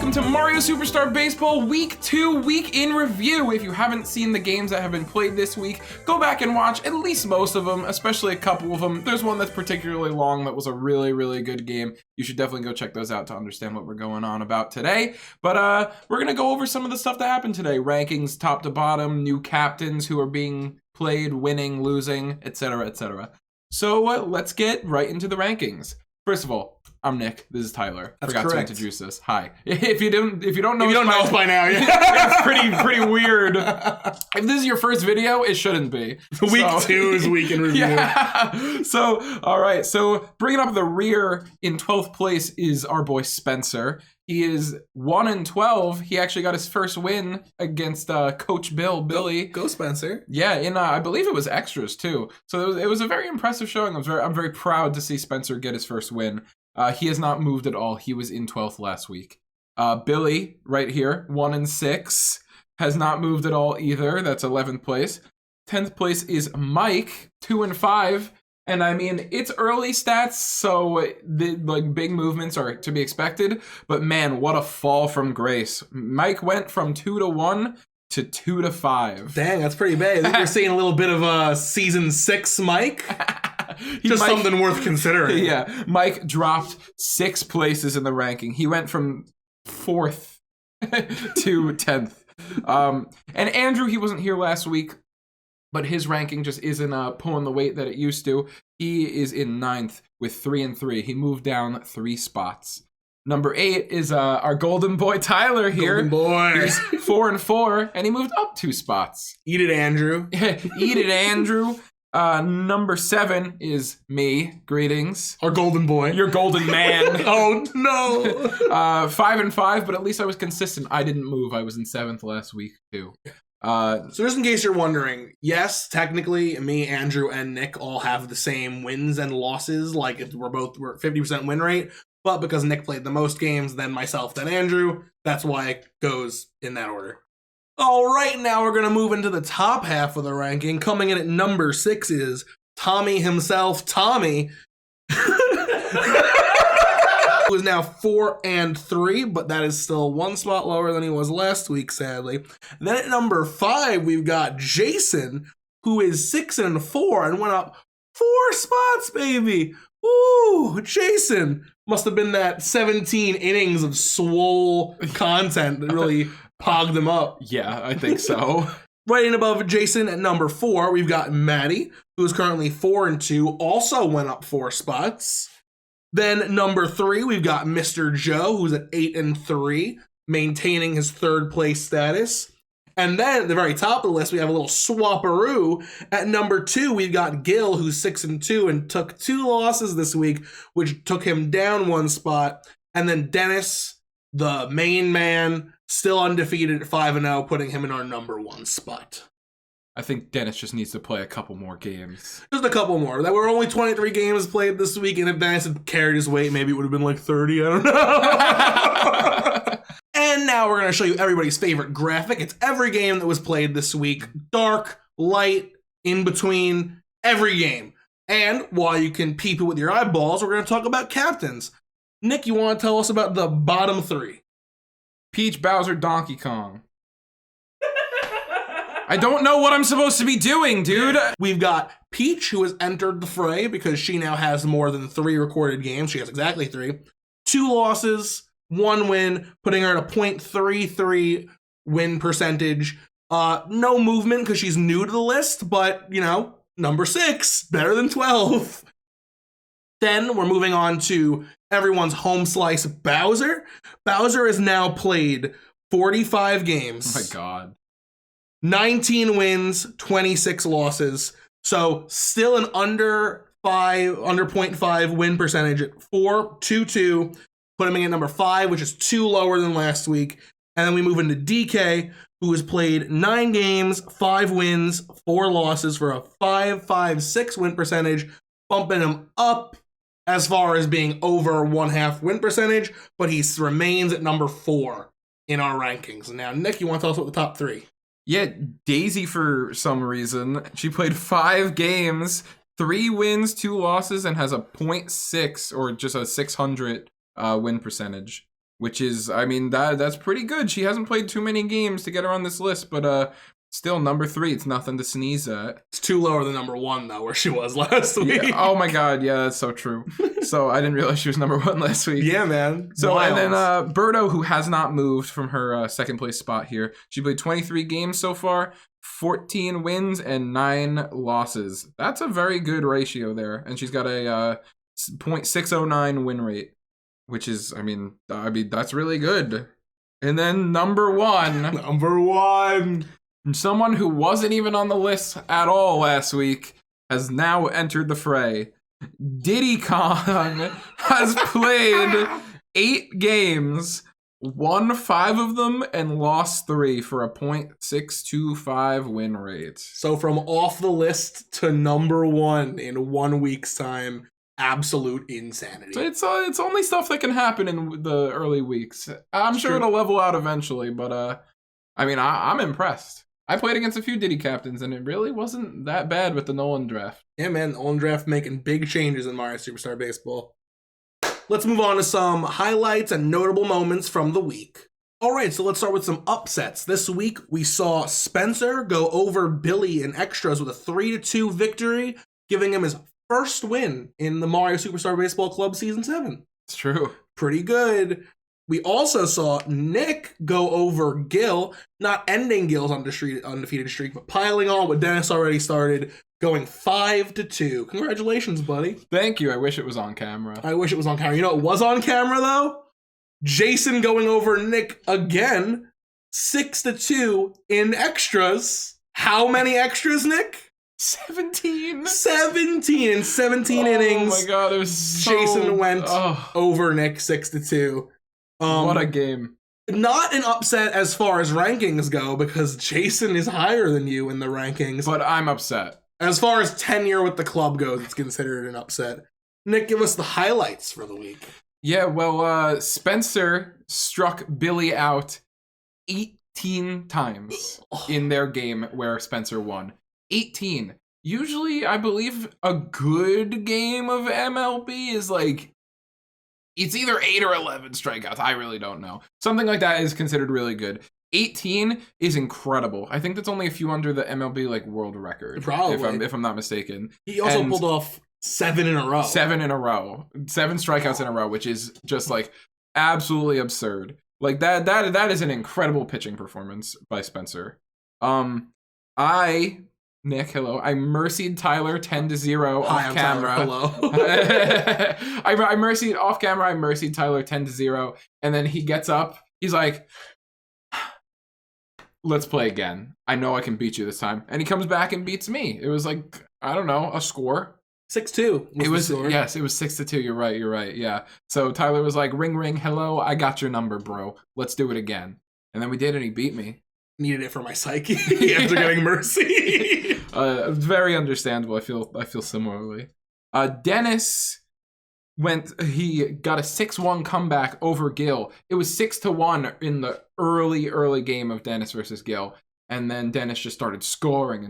welcome to Mario Superstar Baseball Week 2 Week in Review. If you haven't seen the games that have been played this week, go back and watch at least most of them, especially a couple of them. There's one that's particularly long that was a really good game. You should definitely go check those out to understand what we're going on about today. But we're gonna go over some of the stuff that happened today. Rankings top to bottom, new captains who are being played, winning, losing, etc, etc. So let's get right into the rankings. First of all, I'm Nick. This is Tyler. That's Forgot correct. to introduce us. Hi. If you don't know us by now, yeah. it's pretty weird. If this is your first video, it shouldn't be. Week 2 is week in review. Yeah. So, all right. So, bringing up the rear in 12th place is our boy Spencer. He is 1-12. He actually got his first win against Coach Billy. Go Spencer. Yeah, in I believe it was extras too. So it was a very impressive showing. I'm very proud to see Spencer get his first win. He has not moved at all. He was in 12th last week. Billy, right here, 1-6, has not moved at all either. That's 11th place. 10th place is Mike, 2-5. And I mean, it's early stats, so the big movements are to be expected. But man, what a fall from grace. Mike went from 2-1 to 2-5. Dang, that's pretty bad. I think we're seeing a little bit of a season 6 Mike. Something worth considering. Yeah, Mike dropped 6 places in the ranking. He went from 4th to 10th. And Andrew, he wasn't here last week, but his ranking just isn't pulling the weight that it used to. He is in 9th with 3-3. He moved down 3 spots. Number 8 is our golden boy Tyler here. Golden boy. He's 4-4, and he moved up 2 spots. Eat it, Andrew. Eat it, Andrew. Number 7 is me. Greetings. Our golden boy. Your golden man. Oh, no. 5-5, but at least I was consistent. I didn't move. I was in 7th last week, too. So just in case you're wondering, yes, technically, me, Andrew, and Nick all have the same wins and losses. Like, we're 50% win rate. But because Nick played the most games, then myself, then Andrew, that's why it goes in that order. All right, now we're going to move into the top half of the ranking. Coming in at number 6 is Tommy himself, Tommy, who is now 4-3, but that is still 1 spot lower than he was last week, sadly. Then at number 5, we've got Jason, who is 6-4 and went up 4 spots, baby. Ooh, Jason. Must have been that 17 innings of swole content that really pogged him up. Yeah, I think so. Right in above Jason at number 4, we've got Maddie, who is currently 4-2, also went up 4 spots. Then number 3, we've got Mr. Joe, who's at 8-3, maintaining his 3rd place status. And then at the very top of the list, we have a little swapperoo. At number 2, we've got Gil, who's 6-2 and took 2 losses this week, which took him down 1 spot. And then Dennis, the main man, still undefeated at 5-0, putting him in our number 1 spot. I think Dennis just needs to play a couple more games. Just a couple more. There were only 23 games played this week, and if Dennis had carried his weight, maybe it would have been like 30. I don't know. And now we're going to show you everybody's favorite graphic. It's every game that was played this week. Dark, light, in between, every game. And while you can peep it with your eyeballs, we're going to talk about captains. Nick, you want to tell us about the bottom 3? Peach, Bowser, Donkey Kong. I don't know what I'm supposed to be doing, dude. We've got Peach, who has entered the fray because she now has more than 3 recorded games. She has exactly 3. 2 losses, 1 win, putting her at a .33 win percentage. No movement because she's new to the list, but, you know, number 6, better than 12. Then we're moving on to everyone's home slice, Bowser. Bowser has now played 45 games. Oh my God. 19 wins, 26 losses. So still an under 0.5 win percentage at 4.22, putting him at number 5, which is 2 lower than last week. And then we move into DK, who has played 9 games, 5 wins, 4 losses for a 5.56 win percentage, bumping him up as far as being over 1/2 win percentage, but he remains at number 4 in our rankings. Now, Nick, you want to tell us about the top 3? Yeah, Daisy, for some reason, she played 5 games, 3 wins, 2 losses, and has a .6 or just a 600 win percentage. which is, I mean, that's pretty good. She hasn't played too many games to get her on this list, but still number 3. It's nothing to sneeze at. It's 2 lower than number 1 though, where she was last week. Yeah. Oh my god, yeah, that's so true. So I didn't realize she was number 1 last week. Yeah, man. So Wild. and then Berto, who has not moved from her second place spot here, she played 23 games so far, 14 wins and 9 losses. That's a very good ratio there, and she's got a .609 win rate, which is, I mean that's really good. And then number 1, someone who wasn't even on the list at all last week has now entered the fray. Diddy Kong has played 8 games, won 5 of them, and lost 3 for a .625 win rate. So from off the list to number 1 in 1 week's time, absolute insanity. So it's only stuff that can happen in the early weeks. I'm sure it'll level out eventually, but I mean, I'm impressed. I played against a few Diddy captains, and it really wasn't that bad with the Nolan draft. Yeah, man, Nolan draft making big changes in Mario Superstar Baseball. Let's move on to some highlights and notable moments from the week. All right, so let's start with some upsets. This week, we saw Spencer go over Billy in extras with a 3-2 victory, giving him his first win in the Mario Superstar Baseball Club Season 7. It's true. Pretty good. We also saw Nick go over Gil, not ending Gil's undefeated streak, but piling on what Dennis already started, going 5-2. Congratulations, buddy. Thank you. I wish it was on camera. I wish it was on camera. You know what was on camera, though? Jason going over Nick again, 6-2 in extras. How many extras, Nick? 17. 17 in 17 innings. Oh my god, it was so... Jason went over Nick 6-2. What a game. Not an upset as far as rankings go, because Jason is higher than you in the rankings. But I'm upset. As far as tenure with the club goes, it's considered an upset. Nick, give us the highlights for the week. Yeah, well, Spencer struck Billy out 18 times in their game where Spencer won. 18. Usually, I believe a good game of MLB is like, it's either 8 or 11 strikeouts. I really don't know. Something like that is considered really good. 18 is incredible. I think that's only a few under the MLB like world record. Probably. If I'm not mistaken. He also pulled off 7 in a row. 7 in a row. 7 strikeouts in a row, which is just like absolutely absurd. Like that is an incredible pitching performance by Spencer. Nick, hello. I mercied Tyler 10-0 off camera. Tyler, hello. I mercied off camera. I mercied Tyler 10-0, and then he gets up. He's like, "Let's play again. I know I can beat you this time." And he comes back and beats me. It was like, I don't know, a score. 6-2. It was 6-2. You're right. Yeah. So Tyler was like, "Ring ring, hello. I got your number, bro. Let's do it again." And then we did, and he beat me. Needed it for my psyche after getting mercy. Very understandable. I feel similarly. Dennis he got a 6-1 comeback over Gil. It was 6-1 in the early game of Dennis versus Gil. And then Dennis just started scoring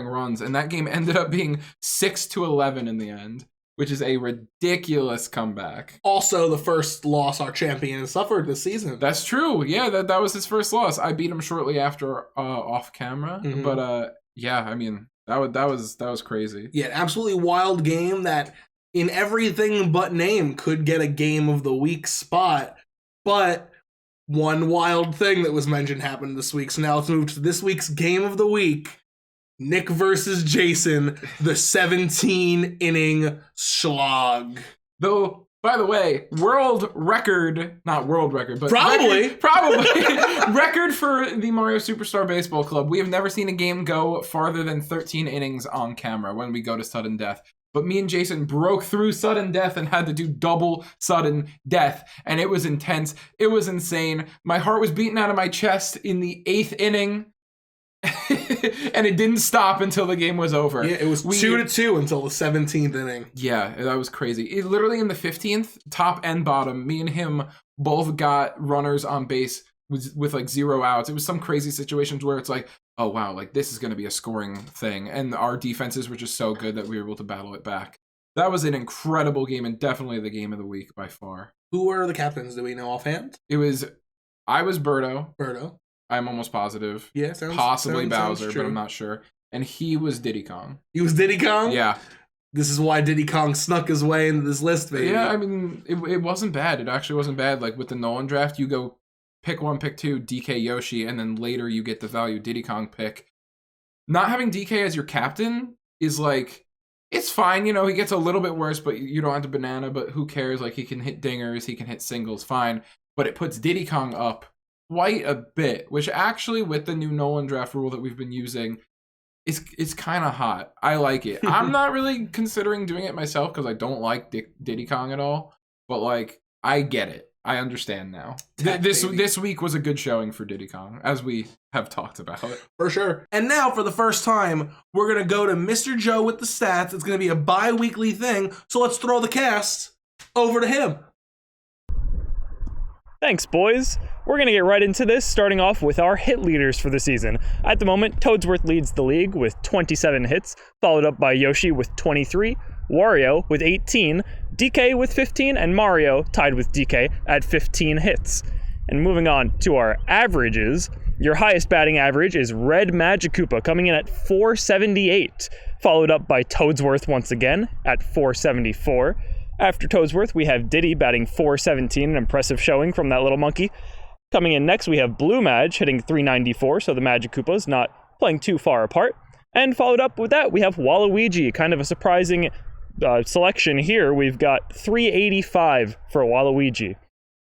runs. And that game ended up being 6-11 in the end, which is a ridiculous comeback. Also, the first loss our champion suffered this season. That's true. Yeah, that was his first loss. I beat him shortly after off camera. Mm-hmm. But yeah, I mean, that was crazy. Yeah, an absolutely wild game that in everything but name could get a game of the week spot. But one wild thing that was mentioned happened this week. So now let's move to this week's game of the week. Nick versus Jason, the 17-inning slog. Though, by the way, not world record, but probably record for the Mario Superstar Baseball Club. We have never seen a game go farther than 13 innings on camera when we go to sudden death. But me and Jason broke through sudden death and had to do double sudden death. And it was intense. It was insane. My heart was beating out of my chest in the 8th inning. And it didn't stop until the game was over. Yeah, it was 2-2 until the 17th inning. Yeah, that was crazy. It literally in the 15th, top and bottom, me and him both got runners on base with like 0 outs. It was some crazy situations where it's like, oh wow, like this is going to be a scoring thing. And our defenses were just so good that we were able to battle it back. That was an incredible game and definitely the game of the week by far. Who are the captains? Do we know offhand? I was Birdo. Birdo. I'm almost positive. Yeah, possibly sounds Bowser, true. but I'm not sure. And he was Diddy Kong. He was Diddy Kong? Yeah. This is why Diddy Kong snuck his way into this list, baby. Yeah, I mean, it wasn't bad. It actually wasn't bad. Like with the Nolan draft, you go pick 1, pick 2, DK Yoshi, and then later you get the value Diddy Kong pick. Not having DK as your captain is like, it's fine. You know, he gets a little bit worse, but you don't have the banana, but who cares? Like he can hit dingers, he can hit singles, fine. But it puts Diddy Kong up quite a bit, which actually with the new Nolan draft rule that we've been using, it's kind of hot. I like it. I'm not really considering doing it myself because I don't like Diddy Kong at all. But like, I get it. I understand now. This week was a good showing for Diddy Kong, as we have talked about. For sure. And now, for the first time, we're going to go to Mr. Joe with the stats. It's going to be a bi-weekly thing. So let's throw the cast over to him. Thanks, boys. We're going to get right into this, starting off with our hit leaders for the season. At the moment, Toadsworth leads the league with 27 hits, followed up by Yoshi with 23, Wario with 18, DK with 15, and Mario tied with DK at 15 hits. And moving on to our averages, your highest batting average is Red Magikoopa coming in at 478, followed up by Toadsworth once again at 474. After Toadsworth, we have Diddy batting 417, an impressive showing from that little monkey. Coming in next, we have Blue Madge hitting 394, so the Magikoopa's not playing too far apart. And followed up with that, we have Waluigi, kind of a surprising selection here. We've got 385 for Waluigi.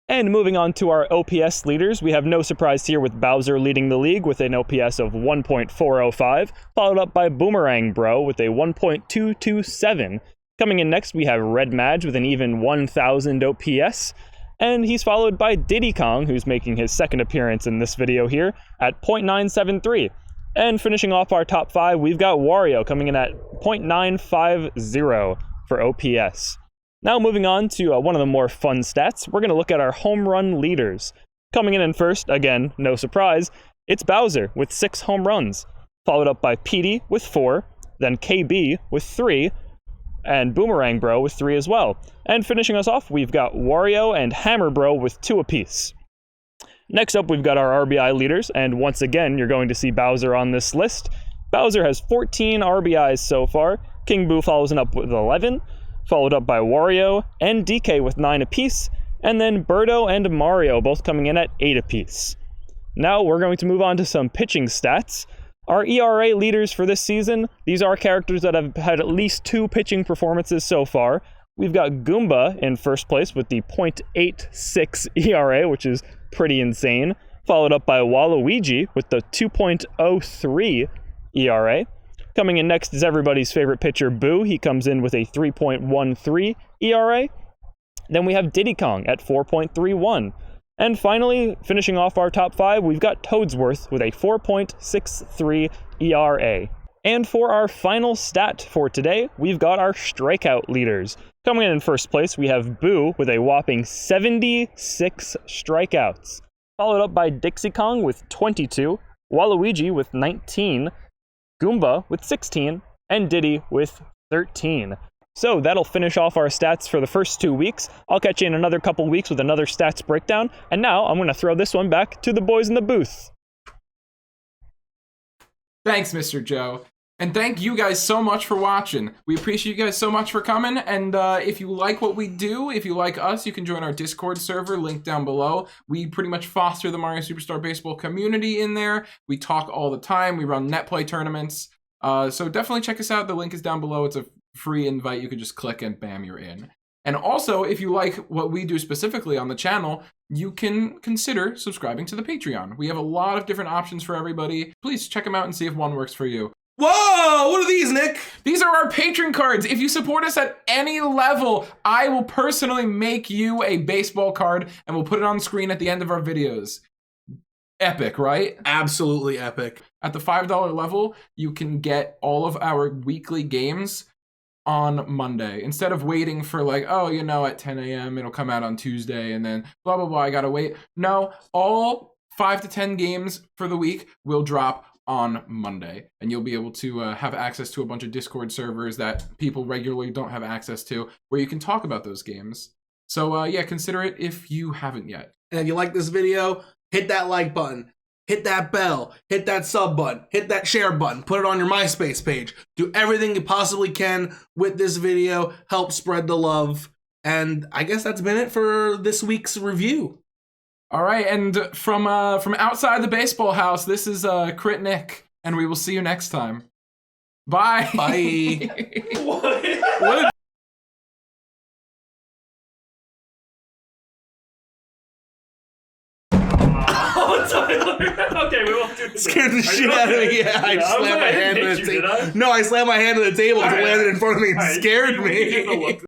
And moving on to our OPS leaders, we have no surprise here with Bowser leading the league with an OPS of 1.405, followed up by Boomerang Bro with a 1.227. Coming in next, we have Red Madge with an even 1,000 OPS, and he's followed by Diddy Kong, who's making his second appearance in this video here, at 0.973. And finishing off our top 5, we've got Wario coming in at 0.950 for OPS. Now moving on to one of the more fun stats, we're going to look at our home run leaders. Coming in first, again, no surprise, it's Bowser with 6 home runs, followed up by Petey with 4, then KB with 3, and Boomerang Bro with 3 as well. And finishing us off, we've got Wario and Hammer Bro with 2 apiece. Next up, we've got our RBI leaders, and once again, you're going to see Bowser on this list. Bowser has 14 RBIs so far. King Boo follows up with 11, followed up by Wario and DK with 9 apiece, and then Birdo and Mario both coming in at 8 apiece. Now we're going to move on to some pitching stats. Our ERA leaders for this season, these are characters that have had at least 2 pitching performances so far. We've got Goomba in first place with the .86 ERA, which is pretty insane, followed up by Waluigi with the 2.03 ERA. Coming in next is everybody's favorite pitcher, Boo. He comes in with a 3.13 ERA. Then we have Diddy Kong at 4.31. And finally, finishing off our top 5, we've got Toadsworth with a 4.63 ERA. And for our final stat for today, we've got our strikeout leaders. Coming in first place, we have Boo with a whopping 76 strikeouts, followed up by Dixie Kong with 22, Waluigi with 19, Goomba with 16, and Diddy with 13. So that'll finish off our stats for the first 2 weeks. I'll catch you in another couple weeks with another stats breakdown. And now I'm going to throw this one back to the boys in the booth. Thanks, Mr. Joe. And thank you guys so much for watching. We appreciate you guys so much for coming. And if you like what we do, if you like us, you can join our Discord server, link down below. We pretty much foster the Mario Superstar Baseball community in there. We talk all the time. We run net play tournaments. So definitely check us out. The link is down below. It's a free invite. You can just click and bam, you're in. And also, if you like what we do specifically on the channel, you can consider subscribing to the Patreon. We have a lot of different options for everybody. Please check them out and see if one works for you. Whoa! What are these, Nick? These are our patron cards. If you support us at any level, I will personally make you a baseball card and we'll put it on screen at the end of our videos. Epic, right? Absolutely epic. At the $5 level, you can get all of our weekly games on Monday. Instead of waiting for like, oh, you know, at 10 a.m. it'll come out on Tuesday and then blah, blah, blah, I gotta wait. No, all 5 to 10 games for the week will drop on Monday, and you'll be able to have access to a bunch of Discord servers that people regularly don't have access to, where you can talk about those games. So yeah, consider it if you haven't yet. And if you like this video, hit that like button, hit that bell, hit that sub button, hit that share button, put it on your MySpace page. Do everything you possibly can with this video, help spread the love. And I guess that's been it for this week's review. All right, and from outside the baseball house, this is Crit Nick, and we will see you next time. Bye. Bye. What a Okay, we won't do this. Scared the shit out of me. Yeah, I slammed my hand on the table. No, I slammed my hand on the table. It landed in front of me and scared me.